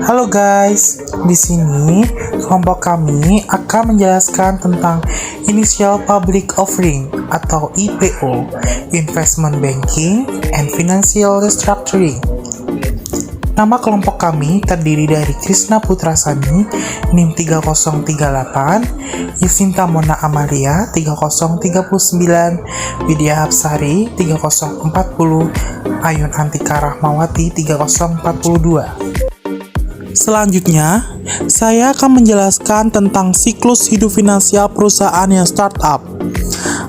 Halo guys, di sini kelompok kami akan menjelaskan tentang Initial Public Offering atau IPO, Investment Banking and Financial Restructuring. Nama kelompok kami terdiri dari Krisna Putrasani, NIM 3038, Yusinta Mona Amalia 3039, Widya Hapsari 3040, Ayun Antika Rahmawati 3042. Selanjutnya, saya akan menjelaskan tentang siklus hidup finansial perusahaan yang startup.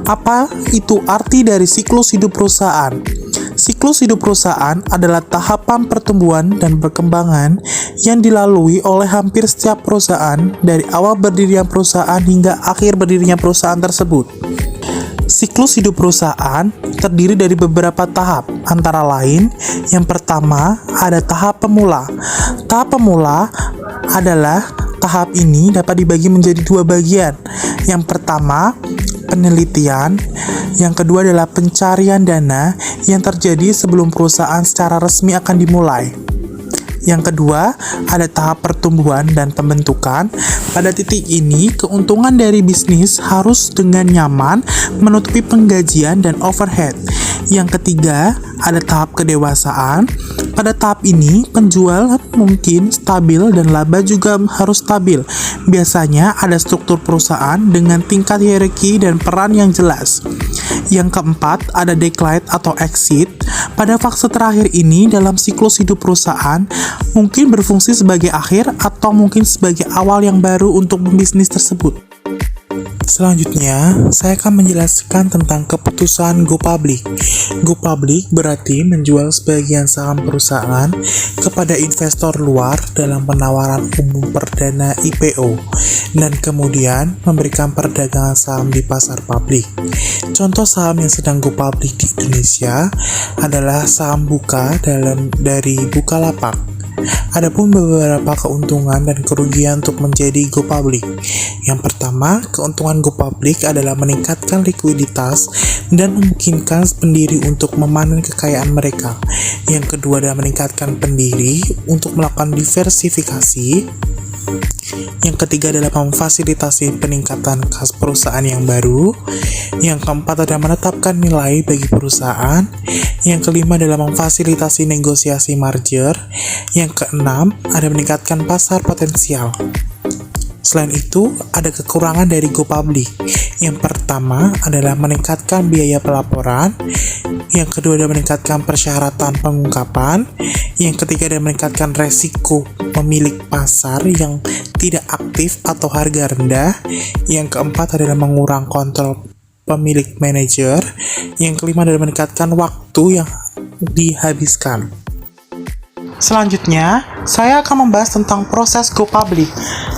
Apa itu arti dari siklus hidup perusahaan? Siklus hidup perusahaan adalah tahapan pertumbuhan dan perkembangan yang dilalui oleh hampir setiap perusahaan dari awal berdirinya perusahaan hingga akhir berdirinya perusahaan tersebut. Siklus hidup perusahaan terdiri dari beberapa tahap, antara lain, yang pertama ada tahap pemula. Tahap pemula adalah tahap ini dapat dibagi menjadi dua bagian. Yang pertama, penelitian. Yang kedua adalah pencarian dana yang terjadi sebelum perusahaan secara resmi akan dimulai. Yang kedua, ada tahap pertumbuhan dan pembentukan. Pada titik ini, keuntungan dari bisnis harus dengan nyaman menutupi penggajian dan overhead. Yang ketiga, ada tahap kedewasaan. Pada tahap ini, penjual mungkin stabil dan laba juga harus stabil. Biasanya ada struktur perusahaan dengan tingkat hierarki dan peran yang jelas. Yang keempat, ada decline atau exit. Pada fase terakhir ini, dalam siklus hidup perusahaan, mungkin berfungsi sebagai akhir atau mungkin sebagai awal yang baru untuk bisnis tersebut. Selanjutnya, saya akan menjelaskan tentang keputusan go public. Go public berarti menjual sebagian saham perusahaan kepada investor luar dalam penawaran umum perdana IPO dan kemudian memberikan perdagangan saham di pasar publik. Contoh saham yang sedang go public di Indonesia adalah saham Buka dari Bukalapak. Adapun beberapa keuntungan dan kerugian untuk menjadi go public. Yang pertama, keuntungan go public adalah meningkatkan likuiditas dan memungkinkan pendiri untuk memanen kekayaan mereka. Yang kedua adalah meningkatkan pendiri untuk melakukan diversifikasi. Yang ketiga adalah memfasilitasi peningkatan kas perusahaan yang baru. Yang keempat adalah menetapkan nilai bagi perusahaan. Yang kelima adalah memfasilitasi negosiasi merger. Yang keenam ada meningkatkan pasar potensial. Selain itu, ada kekurangan dari go public. Yang pertama adalah meningkatkan biaya pelaporan. Yang kedua adalah meningkatkan persyaratan pengungkapan. Yang ketiga adalah meningkatkan resiko pemilik pasar yang tidak aktif atau harga rendah. Yang keempat adalah mengurangi kontrol pemilik manajer. Yang kelima adalah meningkatkan waktu yang dihabiskan. Selanjutnya, saya akan membahas tentang proses go public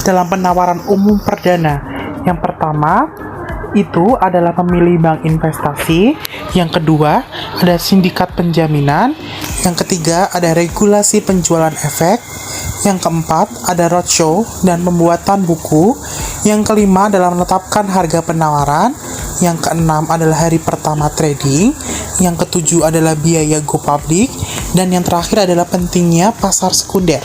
dalam penawaran umum perdana. Yang pertama, itu adalah memilih bank investasi. Yang kedua, ada sindikat penjaminan. Yang ketiga, ada regulasi penjualan efek. Yang keempat, ada roadshow dan pembuatan buku. Yang kelima adalah menetapkan harga penawaran. Yang keenam adalah hari pertama trading. Yang ketujuh adalah biaya go public. Dan yang terakhir adalah pentingnya pasar sekunder.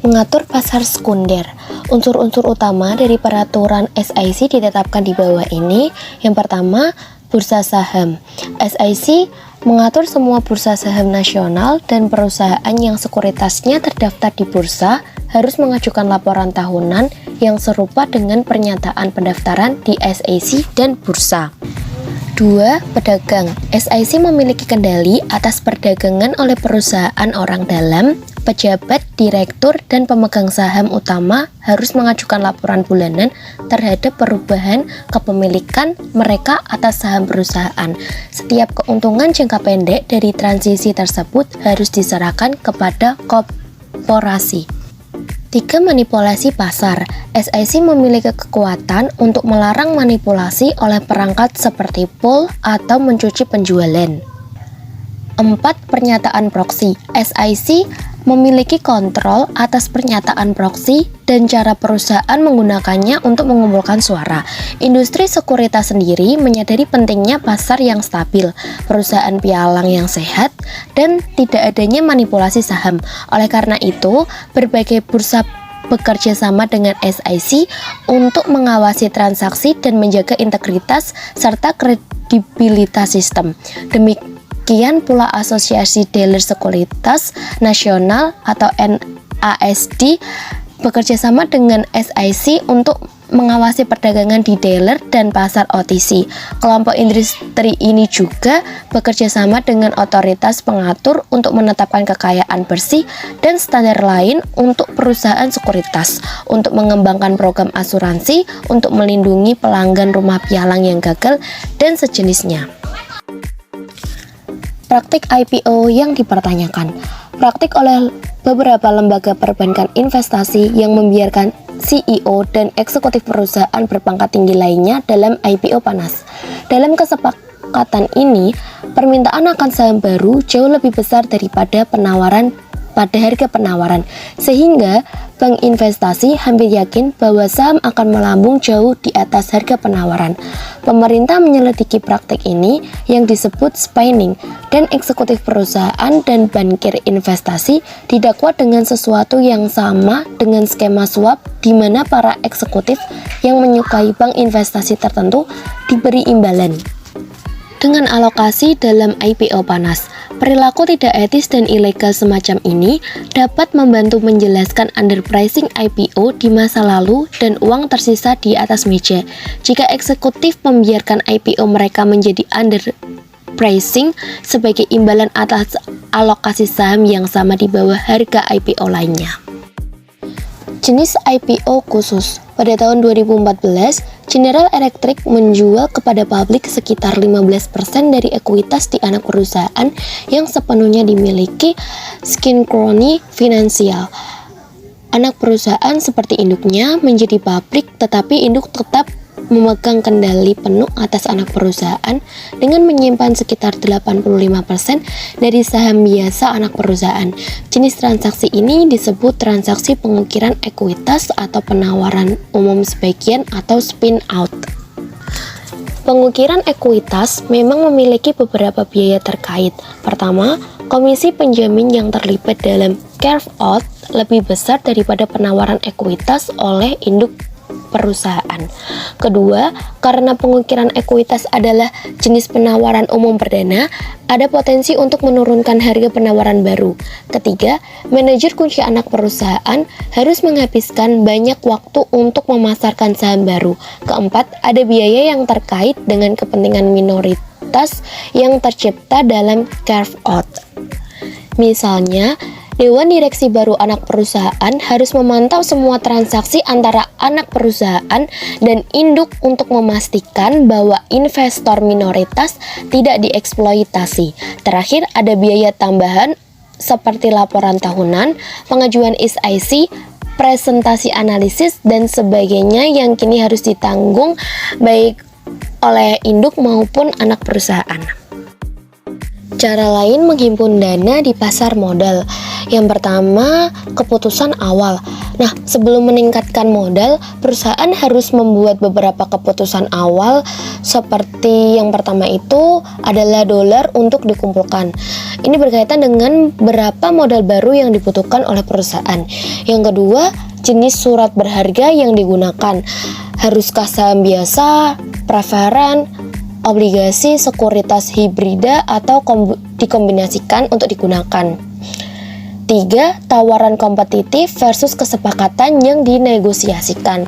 Mengatur pasar sekunder. Unsur-unsur utama dari peraturan SIC ditetapkan di bawah ini. Yang pertama, bursa saham. SIC mengatur semua bursa saham nasional dan perusahaan yang sekuritasnya terdaftar di bursa harus mengajukan laporan tahunan yang serupa dengan pernyataan pendaftaran di SIC dan bursa. 2. Pedagang. SIC memiliki kendali atas perdagangan oleh perusahaan orang dalam. Pejabat, direktur, dan pemegang saham utama harus mengajukan laporan bulanan terhadap perubahan kepemilikan mereka atas saham perusahaan. Setiap keuntungan jangka pendek dari transisi tersebut harus diserahkan kepada korporasi. 3. Manipulasi pasar. SIC memiliki kekuatan untuk melarang manipulasi oleh perangkat seperti pool atau mencuci penjualan. 4. Pernyataan proksi. SIC memiliki kontrol atas pernyataan proksi dan cara perusahaan menggunakannya untuk mengumpulkan suara. Industri sekuritas sendiri menyadari pentingnya pasar yang stabil, perusahaan pialang yang sehat, dan tidak adanya manipulasi saham. Oleh karena itu, berbagai bursa bekerja sama dengan SIC untuk mengawasi transaksi dan menjaga integritas serta kredibilitas sistem. Demikian pula Asosiasi Dealer Sekuritas Nasional atau NASD bekerja sama dengan SIC untuk mengawasi perdagangan di dealer dan pasar OTC. Kelompok industri ini juga bekerja sama dengan otoritas pengatur untuk menetapkan kekayaan bersih dan standar lain untuk perusahaan sekuritas, untuk mengembangkan program asuransi, untuk melindungi pelanggan rumah pialang yang gagal, dan sejenisnya. Praktik IPO yang dipertanyakan. Praktik oleh beberapa lembaga perbankan investasi yang membiarkan CEO dan eksekutif perusahaan berpangkat tinggi lainnya dalam IPO panas. Dalam kesepakatan ini, permintaan akan saham baru jauh lebih besar daripada penawaran pada harga penawaran, sehingga bank investasi hampir yakin bahwa saham akan melambung jauh di atas harga penawaran. Pemerintah menyelidiki praktik ini yang disebut spinning, dan eksekutif perusahaan dan bankir investasi didakwa dengan sesuatu yang sama dengan skema suap di mana para eksekutif yang menyukai bank investasi tertentu diberi imbalan. Dengan alokasi dalam IPO panas, perilaku tidak etis dan ilegal semacam ini dapat membantu menjelaskan underpricing IPO di masa lalu dan uang tersisa di atas meja. Jika eksekutif membiarkan IPO mereka menjadi underpricing sebagai imbalan atas alokasi saham yang sama di bawah harga IPO lainnya. Jenis IPO khusus. Pada tahun 2014, General Electric menjual kepada publik sekitar 15% dari ekuitas di anak perusahaan yang sepenuhnya dimiliki Synchrony Financial. Anak perusahaan seperti induknya menjadi publik, tetapi induk tetap memegang kendali penuh atas anak perusahaan dengan menyimpan sekitar 85% dari saham biasa anak perusahaan. Jenis transaksi ini disebut transaksi pengukiran ekuitas atau penawaran umum sebagian atau spin out. Pengukiran ekuitas memang memiliki beberapa biaya terkait. Pertama, komisi penjamin yang terlibat dalam carve out lebih besar daripada penawaran ekuitas oleh induk perusahaan. Kedua, karena pengukiran ekuitas adalah jenis penawaran umum perdana, ada potensi untuk menurunkan harga penawaran baru. Ketiga, manajer kunci anak perusahaan harus menghabiskan banyak waktu untuk memasarkan saham baru. Keempat, ada biaya yang terkait dengan kepentingan minoritas yang tercipta dalam carve out. Misalnya, Dewan Direksi baru anak perusahaan harus memantau semua transaksi antara anak perusahaan dan induk untuk memastikan bahwa investor minoritas tidak dieksploitasi. Terakhir, ada biaya tambahan seperti laporan tahunan, pengajuan SIC, presentasi analisis, dan sebagainya yang kini harus ditanggung baik oleh induk maupun anak perusahaan. Cara lain menghimpun dana di pasar modal. Yang pertama, keputusan awal. Nah, sebelum meningkatkan modal, perusahaan harus membuat beberapa keputusan awal, seperti yang pertama itu adalah dolar untuk dikumpulkan. Ini berkaitan dengan berapa modal baru yang dibutuhkan oleh perusahaan. Yang kedua, jenis surat berharga yang digunakan. Haruskah saham biasa, preferen, obligasi, sekuritas hibrida, atau dikombinasikan untuk digunakan. 3. Tawaran kompetitif versus kesepakatan yang dinegosiasikan.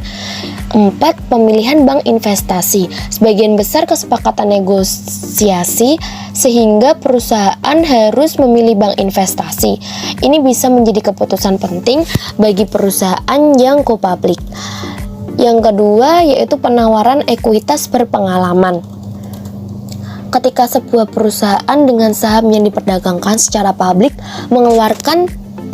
4. Pemilihan bank investasi. Sebagian besar kesepakatan negosiasi sehingga perusahaan harus memilih bank investasi. Ini bisa menjadi keputusan penting bagi perusahaan yang go public. Yang kedua yaitu penawaran ekuitas berpengalaman. Ketika sebuah perusahaan dengan saham yang diperdagangkan secara publik mengeluarkan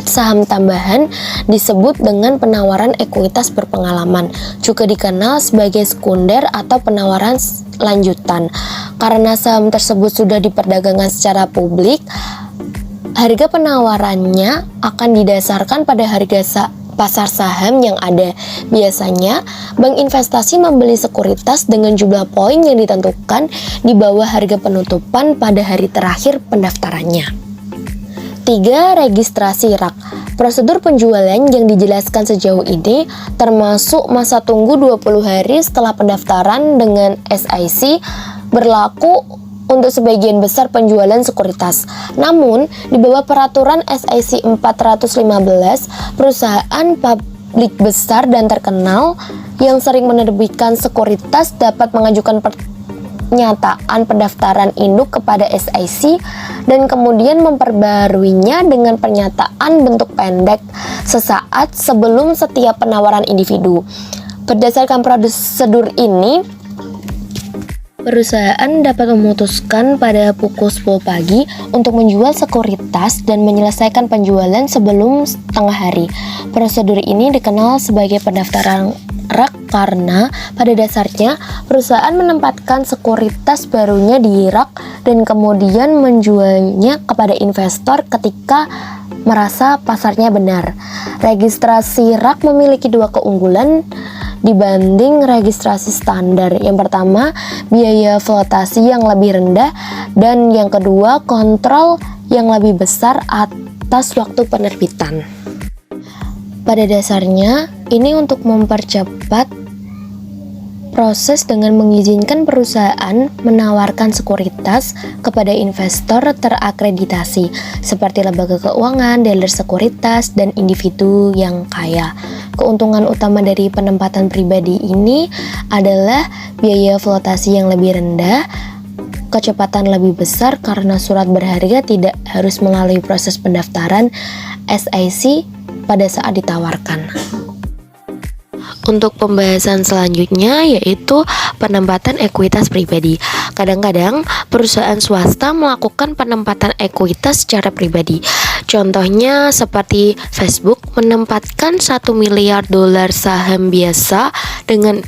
saham tambahan disebut dengan penawaran ekuitas berpengalaman, juga dikenal sebagai sekunder atau penawaran lanjutan. Karena saham tersebut sudah diperdagangkan secara publik, Harga penawarannya akan didasarkan pada harga pasar saham yang ada. Biasanya, bank investasi membeli sekuritas dengan jumlah poin yang ditentukan di bawah harga penutupan pada hari terakhir pendaftarannya. 3. Registrasi RAK. Prosedur penjualan yang dijelaskan sejauh ini termasuk masa tunggu 20 hari setelah pendaftaran dengan SIC berlaku untuk sebagian besar penjualan sekuritas. Namun, di bawah peraturan SIC 415, perusahaan publik besar dan terkenal yang sering menerbitkan sekuritas dapat mengajukan pernyataan pendaftaran induk kepada SIC dan kemudian memperbaruinya dengan pernyataan bentuk pendek sesaat sebelum setiap penawaran individu. Berdasarkan prosedur ini, perusahaan dapat memutuskan pada pukul 10 pagi untuk menjual sekuritas dan menyelesaikan penjualan sebelum setengah hari. Prosedur ini dikenal sebagai pendaftaran RAK karena pada dasarnya perusahaan menempatkan sekuritas barunya di RAK dan kemudian menjualnya kepada investor ketika merasa pasarnya benar. Registrasi RAK memiliki dua keunggulan dibanding registrasi standar. Yang pertama, biaya flotasi yang lebih rendah, dan yang kedua, kontrol yang lebih besar atas waktu penerbitan. Pada dasarnya, ini untuk mempercepat proses dengan mengizinkan perusahaan menawarkan sekuritas kepada investor terakreditasi seperti lembaga keuangan, dealer sekuritas, dan individu yang kaya. Keuntungan utama dari penempatan pribadi ini adalah biaya flotasi yang lebih rendah, kecepatan lebih besar karena surat berharga tidak harus melalui proses pendaftaran SIC pada saat ditawarkan. Untuk pembahasan selanjutnya yaitu penempatan ekuitas pribadi. Kadang-kadang perusahaan swasta melakukan penempatan ekuitas secara pribadi. Contohnya seperti Facebook menempatkan $1 miliar saham biasa dengan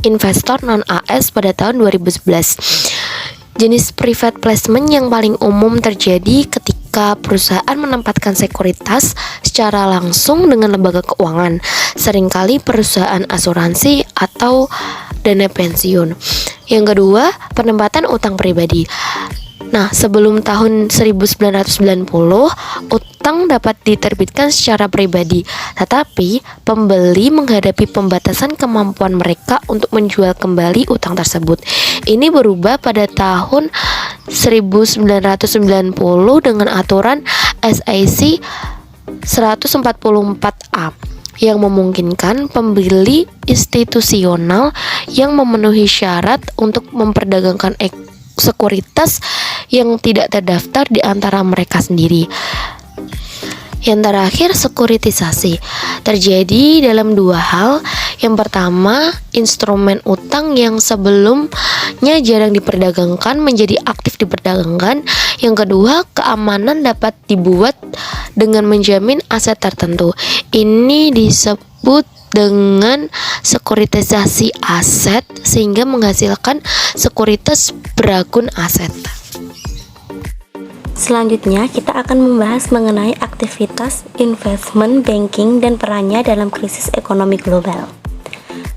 investor non-AS pada tahun 2011. Jenis private placement yang paling umum terjadi ketika perusahaan menempatkan sekuritas secara langsung dengan lembaga keuangan, seringkali perusahaan asuransi atau dana pensiun. Yang kedua, penempatan utang pribadi. Nah, sebelum tahun 1990, utang dapat diterbitkan secara pribadi, tetapi pembeli menghadapi pembatasan kemampuan mereka untuk menjual kembali utang tersebut. Ini berubah pada tahun 1990 dengan aturan SIC 144A yang memungkinkan pembeli institusional yang memenuhi syarat untuk memperdagangkan sekuritas yang tidak terdaftar di antara mereka sendiri. Yang terakhir, sekuritisasi terjadi dalam dua hal. Yang pertama, instrumen utang yang sebelumnya jarang diperdagangkan menjadi aktif diperdagangkan. Yang kedua, keamanan dapat dibuat dengan menjamin aset tertentu. Ini disebut dengan sekuritisasi aset sehingga menghasilkan sekuritas beragun aset. Selanjutnya, kita akan membahas mengenai aktivitas investment banking dan perannya dalam krisis ekonomi global.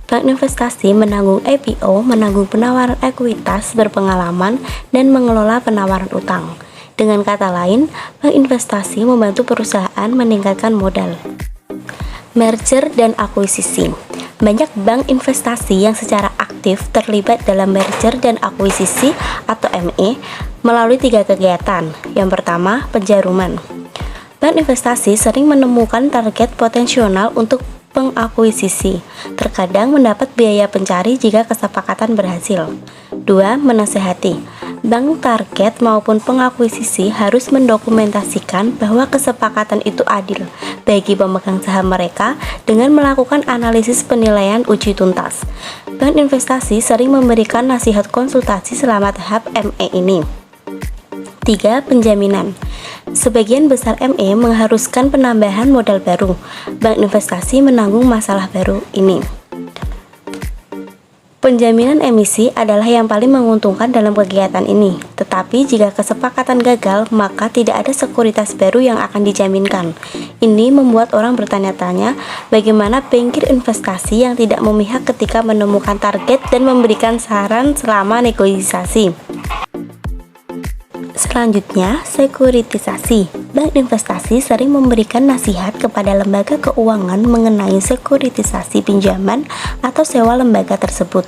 Bank investasi menanggung IPO, menanggung penawaran ekuitas berpengalaman, dan mengelola penawaran utang. Dengan kata lain, bank investasi membantu perusahaan meningkatkan modal. Merger dan akuisisi. Banyak bank investasi yang secara aktif terlibat dalam merger dan akuisisi atau ME melalui 3 kegiatan. Yang pertama, penjaruman. Bank investasi sering menemukan target potensial untuk pengakuisisi. Terkadang mendapat biaya pencari jika kesepakatan berhasil. 2. Menasehati. Bank target maupun pengakuisisi harus mendokumentasikan bahwa kesepakatan itu adil bagi pemegang saham mereka dengan melakukan analisis penilaian uji tuntas. Bank investasi sering memberikan nasihat konsultasi selama tahap ME ini. 3. Penjaminan. Sebagian besar ME mengharuskan penambahan modal baru. Bank investasi menanggung masalah baru ini. Penjaminan emisi adalah yang paling menguntungkan dalam kegiatan ini. Tetapi jika kesepakatan gagal, maka tidak ada sekuritas baru yang akan dijaminkan. Ini membuat orang bertanya-tanya bagaimana bankir investasi yang tidak memihak ketika menemukan target dan memberikan saran selama negosiasi. Selanjutnya, sekuritisasi. Bank investasi sering memberikan nasihat kepada lembaga keuangan mengenai sekuritisasi pinjaman atau sewa lembaga tersebut.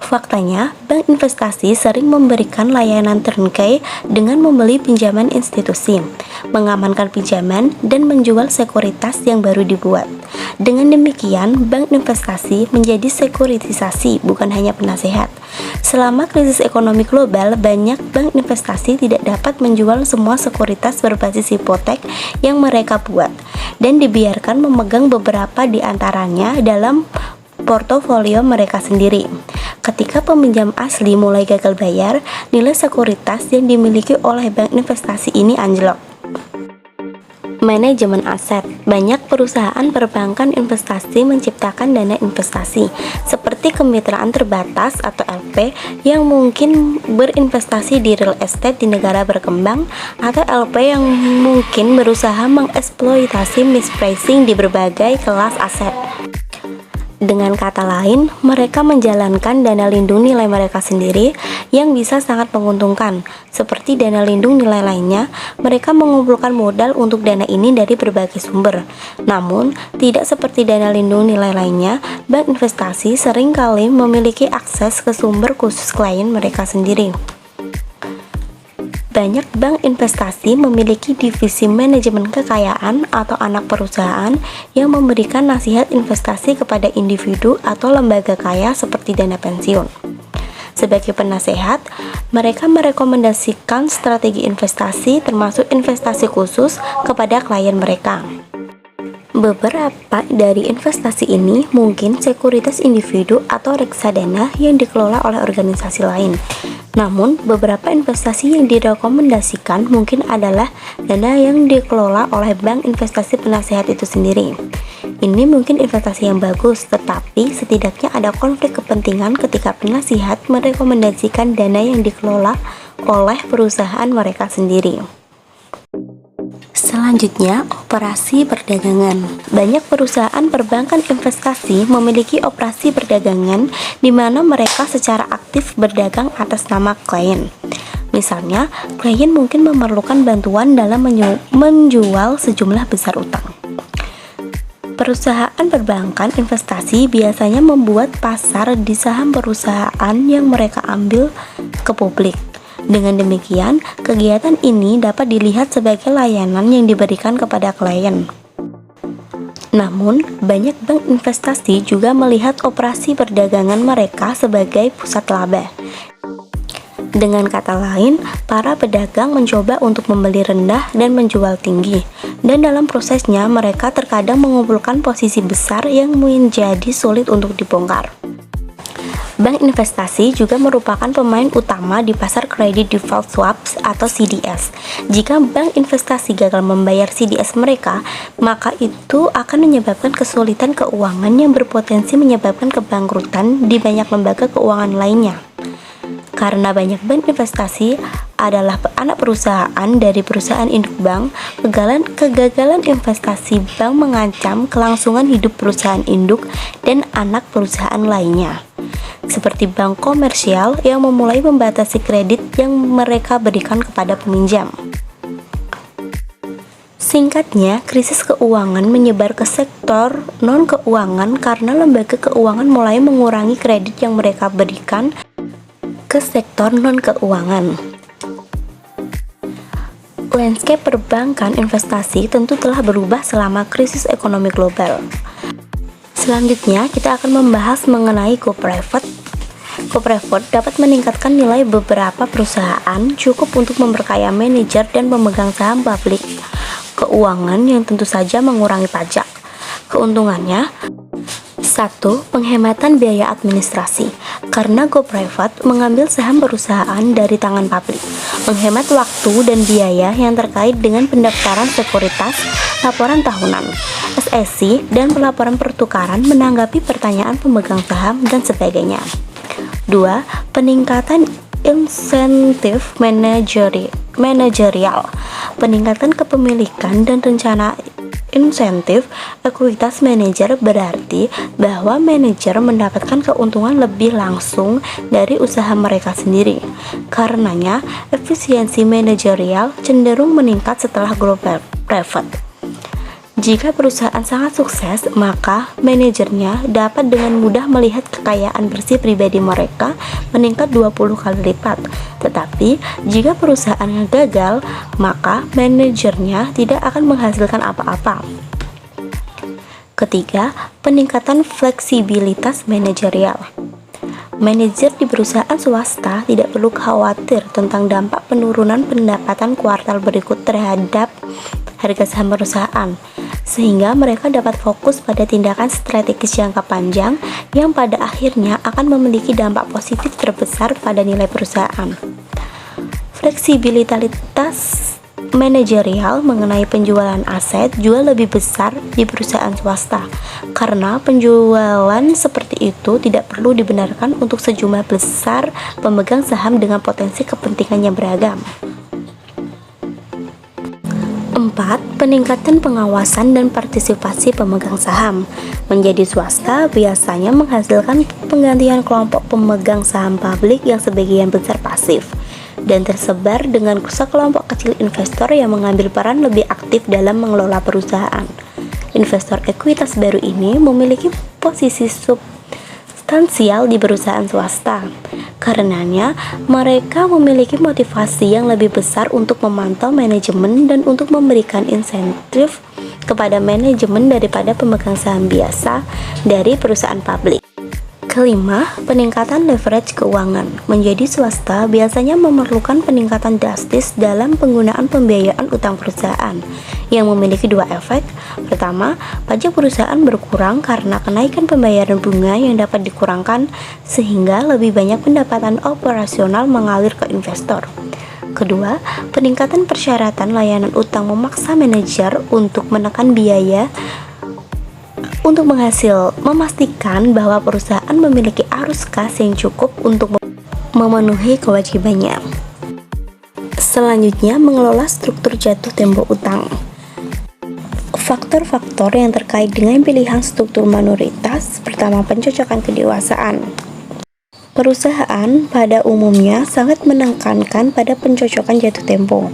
Faktanya, bank investasi sering memberikan layanan turnkey dengan membeli pinjaman institusi, mengamankan pinjaman, dan menjual sekuritas yang baru dibuat. Dengan demikian, bank investasi menjadi sekuritisasi, bukan hanya penasehat. Selama krisis ekonomi global, banyak bank investasi tidak dapat menjual semua sekuritas berbasis hipotek yang mereka buat, dan dibiarkan memegang beberapa di antaranya dalam portofolio mereka sendiri. Ketika peminjam asli mulai gagal bayar, nilai sekuritas yang dimiliki oleh bank investasi ini anjlok. Manajemen aset. Banyak perusahaan perbankan investasi menciptakan dana investasi seperti kemitraan terbatas atau LP yang mungkin berinvestasi di real estate di negara berkembang, atau LP yang mungkin berusaha mengeksploitasi mispricing di berbagai kelas aset. Dengan kata lain, mereka menjalankan dana lindung nilai mereka sendiri yang bisa sangat menguntungkan. Seperti dana lindung nilai lainnya, mereka mengumpulkan modal untuk dana ini dari berbagai sumber. Namun, tidak seperti dana lindung nilai lainnya, bank investasi seringkali memiliki akses ke sumber khusus klien mereka sendiri. Banyak bank investasi memiliki divisi manajemen kekayaan atau anak perusahaan yang memberikan nasihat investasi kepada individu atau lembaga kaya seperti dana pensiun. Sebagai penasehat, mereka merekomendasikan strategi investasi termasuk investasi khusus kepada klien mereka. Beberapa dari investasi ini mungkin sekuritas individu atau reksadana yang dikelola oleh organisasi lain. Namun, beberapa investasi yang direkomendasikan mungkin adalah dana yang dikelola oleh bank investasi penasehat itu sendiri. Ini mungkin investasi yang bagus, tetapi setidaknya ada konflik kepentingan ketika penasihat merekomendasikan dana yang dikelola oleh perusahaan mereka sendiri. Selanjutnya, operasi perdagangan. Banyak perusahaan perbankan investasi memiliki operasi perdagangan di mana mereka secara aktif berdagang atas nama klien. Misalnya, klien mungkin memerlukan bantuan dalam menjual sejumlah besar utang. Perusahaan perbankan investasi biasanya membuat pasar di saham perusahaan yang mereka ambil ke publik. Dengan demikian, kegiatan ini dapat dilihat sebagai layanan yang diberikan kepada klien. Namun, banyak bank investasi juga melihat operasi perdagangan mereka sebagai pusat laba. Dengan kata lain, para pedagang mencoba untuk membeli rendah dan menjual tinggi, dan dalam prosesnya mereka terkadang mengumpulkan posisi besar yang menjadi sulit untuk dibongkar. Bank investasi juga merupakan pemain utama di pasar credit default swaps atau CDS. Jika bank investasi gagal membayar CDS mereka, maka itu akan menyebabkan kesulitan keuangan yang berpotensi menyebabkan kebangkrutan di banyak lembaga keuangan lainnya. Karena banyak bank investasi adalah anak perusahaan dari perusahaan induk bank, kegagalan investasi bank mengancam kelangsungan hidup perusahaan induk dan anak perusahaan lainnya. Seperti bank komersial yang memulai membatasi kredit yang mereka berikan kepada peminjam. Singkatnya, krisis keuangan menyebar ke sektor non-keuangan karena lembaga keuangan mulai mengurangi kredit yang mereka berikan ke sektor non-keuangan. Landscape perbankan investasi tentu telah berubah selama krisis ekonomi global. Selanjutnya, kita akan membahas mengenai go private. Go private dapat meningkatkan nilai beberapa perusahaan cukup untuk memperkaya manajer dan pemegang saham publik keuangan yang tentu saja mengurangi pajak. Keuntungannya, 1. Penghematan biaya administrasi. Karena go private mengambil saham perusahaan dari tangan publik, menghemat waktu dan biaya yang terkait dengan pendaftaran sekuritas, laporan tahunan, SEC, dan pelaporan pertukaran menanggapi pertanyaan pemegang saham dan sebagainya. 2. Peningkatan insentif manajerial. Peningkatan kepemilikan dan rencana insentif ekuitas manajer berarti bahwa manajer mendapatkan keuntungan lebih langsung dari usaha mereka sendiri. Karenanya, efisiensi manajerial cenderung meningkat setelah go private. Jika perusahaan sangat sukses, maka manajernya dapat dengan mudah melihat kekayaan bersih pribadi mereka meningkat 20 kali lipat. Tetapi, jika perusahaannya gagal, maka manajernya tidak akan menghasilkan apa-apa. Ketiga, peningkatan fleksibilitas manajerial. Manajer di perusahaan swasta tidak perlu khawatir tentang dampak penurunan pendapatan kuartal berikut terhadap harga saham perusahaan, sehingga mereka dapat fokus pada tindakan strategis jangka panjang yang pada akhirnya akan memiliki dampak positif terbesar pada nilai perusahaan. Fleksibilitas manajerial mengenai penjualan aset juga lebih besar di perusahaan swasta, karena penjualan seperti itu tidak perlu dibenarkan untuk sejumlah besar pemegang saham dengan potensi kepentingan yang beragam. 4. Peningkatan pengawasan dan partisipasi pemegang saham. Menjadi swasta biasanya menghasilkan penggantian kelompok pemegang saham publik yang sebagian besar pasif dan tersebar dengan sekelompok kecil investor yang mengambil peran lebih aktif dalam mengelola perusahaan. Investor ekuitas baru ini memiliki posisi substansial di perusahaan swasta. Karenanya, mereka memiliki motivasi yang lebih besar untuk memantau manajemen dan untuk memberikan insentif kepada manajemen daripada pemegang saham biasa dari perusahaan publik. Kelima, peningkatan leverage keuangan. Menjadi swasta biasanya memerlukan peningkatan drastis dalam penggunaan pembiayaan utang perusahaan yang memiliki dua efek. Pertama, pajak perusahaan berkurang karena kenaikan pembayaran bunga yang dapat dikurangkan sehingga lebih banyak pendapatan operasional mengalir ke investor. Kedua, peningkatan persyaratan layanan utang memaksa manajer untuk menekan biaya untuk memastikan bahwa perusahaan memiliki arus kas yang cukup untuk memenuhi kewajibannya. Selanjutnya, mengelola struktur jatuh tempo utang. Faktor-faktor yang terkait dengan pilihan struktur minoritas. Pertama, pencocokan kedewasaan. Perusahaan pada umumnya sangat menekankan pada pencocokan jatuh tempo,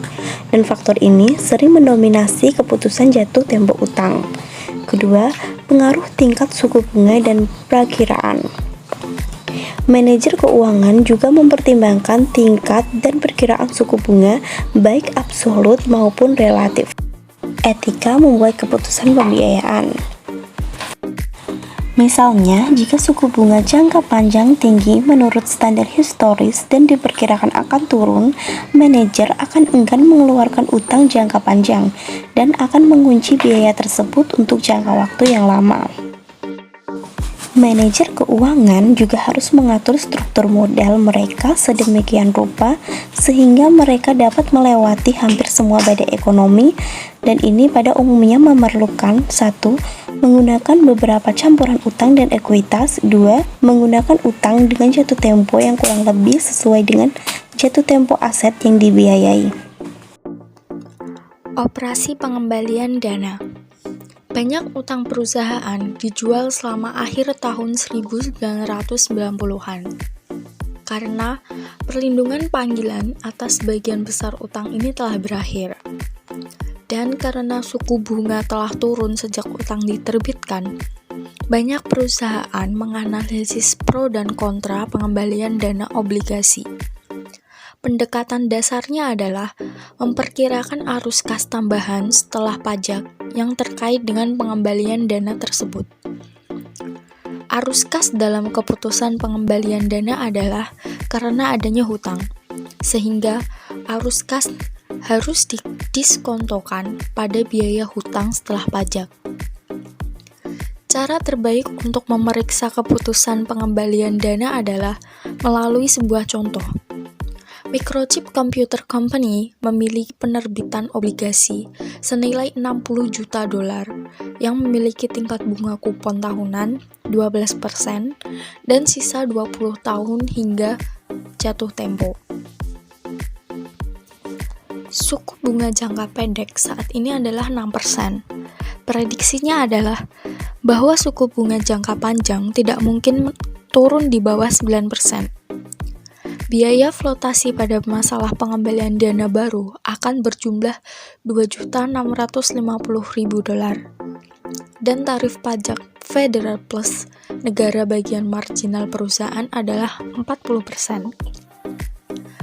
dan faktor ini sering mendominasi keputusan jatuh tempo utang. Kedua, pengaruh tingkat suku bunga dan perakiraan. Manajer keuangan juga mempertimbangkan tingkat dan perkiraan suku bunga baik absolut maupun relatif. Etika membuat keputusan pembiayaan. Misalnya, jika suku bunga jangka panjang tinggi menurut standar historis dan diperkirakan akan turun, manajer akan enggan mengeluarkan utang jangka panjang dan akan mengunci biaya tersebut untuk jangka waktu yang lama. Manajer keuangan juga harus mengatur struktur modal mereka sedemikian rupa sehingga mereka dapat melewati hampir semua badai ekonomi, dan ini pada umumnya memerlukan 1. Menggunakan beberapa campuran utang dan ekuitas. 2. Menggunakan utang dengan jatuh tempo yang kurang lebih sesuai dengan jatuh tempo aset yang dibiayai. Operasi pengembalian dana. Banyak utang perusahaan dijual selama akhir tahun 1990-an. Karena perlindungan panggilan atas sebagian besar utang ini telah berakhir. Dan karena suku bunga telah turun sejak utang diterbitkan, banyak perusahaan menganalisis pro dan kontra pengembalian dana obligasi. Pendekatan dasarnya adalah memperkirakan arus kas tambahan setelah pajak yang terkait dengan pengembalian dana tersebut. Arus kas dalam keputusan pengembalian dana adalah karena adanya hutang, sehingga arus kas harus didiskontokan pada biaya hutang setelah pajak. Cara terbaik untuk memeriksa keputusan pengembalian dana adalah melalui sebuah contoh. Microchip Computer Company memiliki penerbitan obligasi senilai 60 juta dolar yang memiliki tingkat bunga kupon tahunan 12% dan sisa 20 tahun hingga jatuh tempo. Suku bunga jangka pendek saat ini adalah 6%. Prediksinya adalah bahwa suku bunga jangka panjang tidak mungkin turun di bawah 9%. Biaya flotasi pada masalah pengembalian dana baru akan berjumlah 2.650.000 dolar. Dan tarif pajak federal plus negara bagian marginal perusahaan adalah 40%.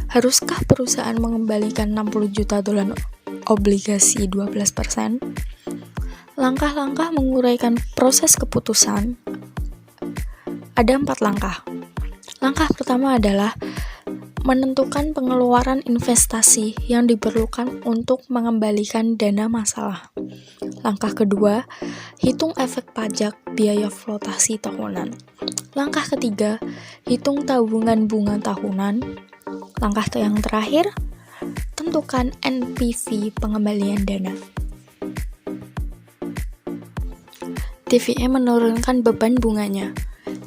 Haruskah perusahaan mengembalikan 60 juta dolar obligasi 12%? Langkah-langkah menguraikan proses keputusan ada 4 langkah. Langkah pertama adalah menentukan pengeluaran investasi yang diperlukan untuk mengembalikan dana masalah. Langkah kedua, hitung efek pajak biaya flotasi tahunan. Langkah ketiga, hitung tabungan bunga tahunan. Langkah yang terakhir, tentukan NPV pengembalian dana. TVE menurunkan beban bunganya.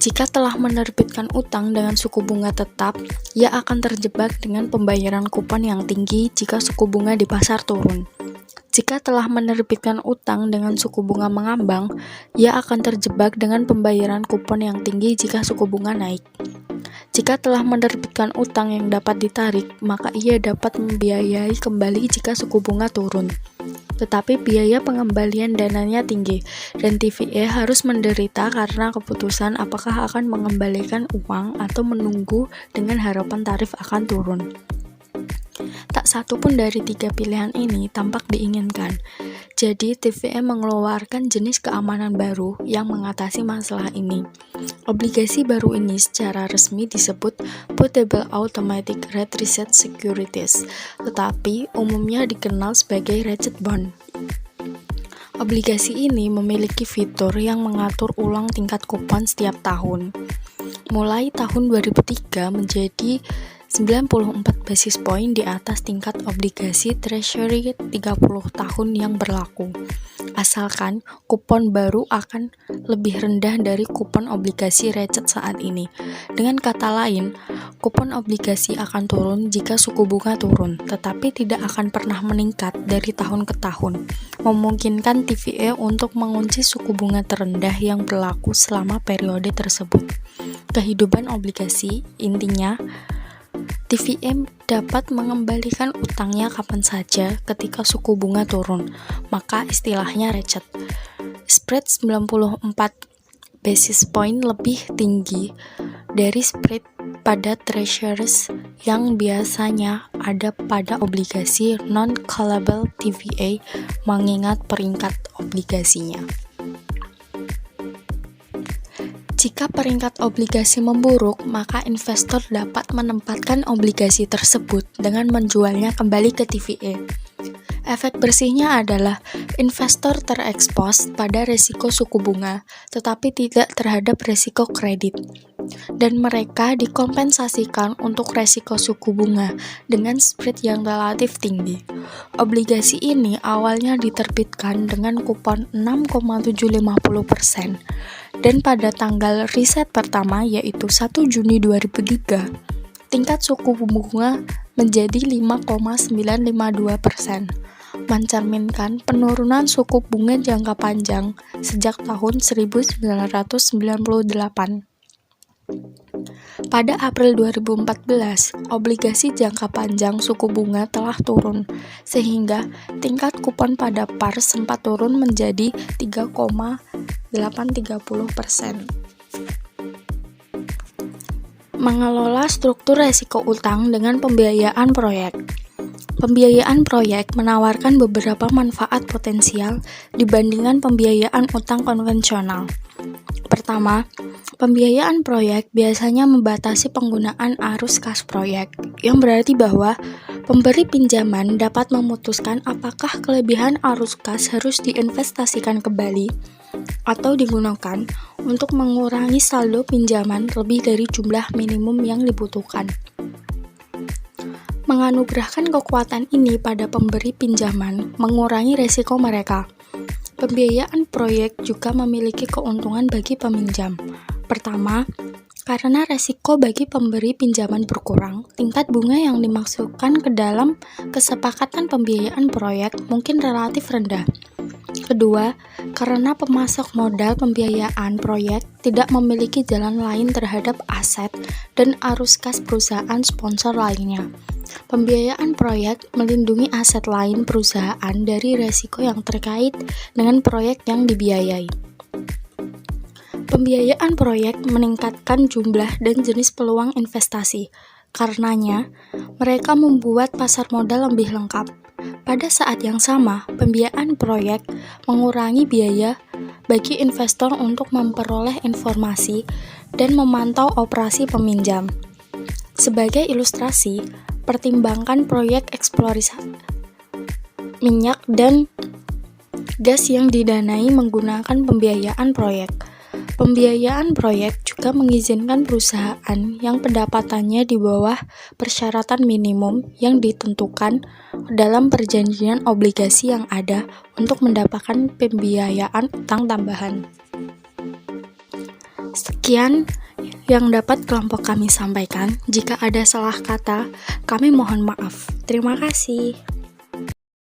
Jika telah menerbitkan utang dengan suku bunga tetap, ia akan terjebak dengan pembayaran kupon yang tinggi jika suku bunga di pasar turun. Jika telah menerbitkan utang dengan suku bunga mengambang, ia akan terjebak dengan pembayaran kupon yang tinggi jika suku bunga naik. Jika telah menerbitkan utang yang dapat ditarik, maka ia dapat membiayai kembali jika suku bunga turun. Tetapi biaya pengembalian dananya tinggi, dan TVE harus menderita karena keputusan apakah akan mengembalikan uang atau menunggu dengan harapan tarif akan turun. Tak satu pun dari 3 pilihan ini tampak diinginkan. Jadi, TVE mengeluarkan jenis keamanan baru yang mengatasi masalah ini. Obligasi baru ini secara resmi disebut Putable Automatic Rate Reset Securities, tetapi umumnya dikenal sebagai ratchet bond. Obligasi ini memiliki fitur yang mengatur ulang tingkat kupon setiap tahun. Mulai tahun 2003 menjadi 94 basis poin di atas tingkat obligasi Treasury 30 tahun yang berlaku. Asalkan kupon baru akan lebih rendah dari kupon obligasi ratchet saat ini. Dengan kata lain, kupon obligasi akan turun jika suku bunga turun, tetapi tidak akan pernah meningkat dari tahun ke tahun, memungkinkan TVE untuk mengunci suku bunga terendah yang berlaku selama periode tersebut. Kehidupan obligasi, intinya, TVE dapat mengembalikan utangnya kapan saja ketika suku bunga turun, maka istilahnya ratchet. Spread 94 basis point lebih tinggi dari spread pada treasuries yang biasanya ada pada obligasi non-callable TVE mengingat peringkat obligasinya. Jika peringkat obligasi memburuk, maka investor dapat menempatkan obligasi tersebut dengan menjualnya kembali ke TVE. Efek bersihnya adalah investor terekspos pada risiko suku bunga, tetapi tidak terhadap risiko kredit. Dan mereka dikompensasikan untuk risiko suku bunga dengan spread yang relatif tinggi. Obligasi ini awalnya diterbitkan dengan kupon 6,750%. Dan pada tanggal riset pertama yaitu 1 Juni 2003, tingkat suku bunga menjadi 5,952%, mencerminkan penurunan suku bunga jangka panjang sejak tahun 1998. Pada April 2014, obligasi jangka panjang suku bunga telah turun, sehingga tingkat kupon pada par sempat turun menjadi 3,830%. Mengelola struktur resiko utang dengan pembiayaan proyek. Pembiayaan proyek menawarkan beberapa manfaat potensial dibandingkan pembiayaan utang konvensional. Pertama, pembiayaan proyek biasanya membatasi penggunaan arus kas proyek, yang berarti bahwa Pemberi pinjaman dapat memutuskan apakah kelebihan arus kas harus diinvestasikan kembali atau digunakan untuk mengurangi saldo pinjaman lebih dari jumlah minimum yang dibutuhkan. Menganugerahkan kekuatan ini pada pemberi pinjaman mengurangi resiko mereka. Pembiayaan proyek juga memiliki keuntungan bagi peminjam. Pertama, karena resiko bagi pemberi pinjaman berkurang, tingkat bunga yang dimasukkan ke dalam kesepakatan pembiayaan proyek mungkin relatif rendah. Kedua, karena pemasok modal pembiayaan proyek tidak memiliki jalan lain terhadap aset dan arus kas perusahaan sponsor lainnya. Pembiayaan proyek melindungi aset lain perusahaan dari resiko yang terkait dengan proyek yang dibiayai. Pembiayaan proyek meningkatkan jumlah dan jenis peluang investasi. Karenanya, mereka membuat pasar modal lebih lengkap. Pada saat yang sama, pembiayaan proyek mengurangi biaya bagi investor untuk memperoleh informasi dan memantau operasi peminjam. Sebagai ilustrasi, pertimbangkan proyek eksplorasi minyak dan gas yang didanai menggunakan pembiayaan proyek. Pembiayaan proyek juga mengizinkan perusahaan yang pendapatannya di bawah persyaratan minimum yang ditentukan dalam perjanjian obligasi yang ada untuk mendapatkan pembiayaan utang tambahan. Sekian yang dapat kelompok kami sampaikan. Jika ada salah kata, kami mohon maaf. Terima kasih.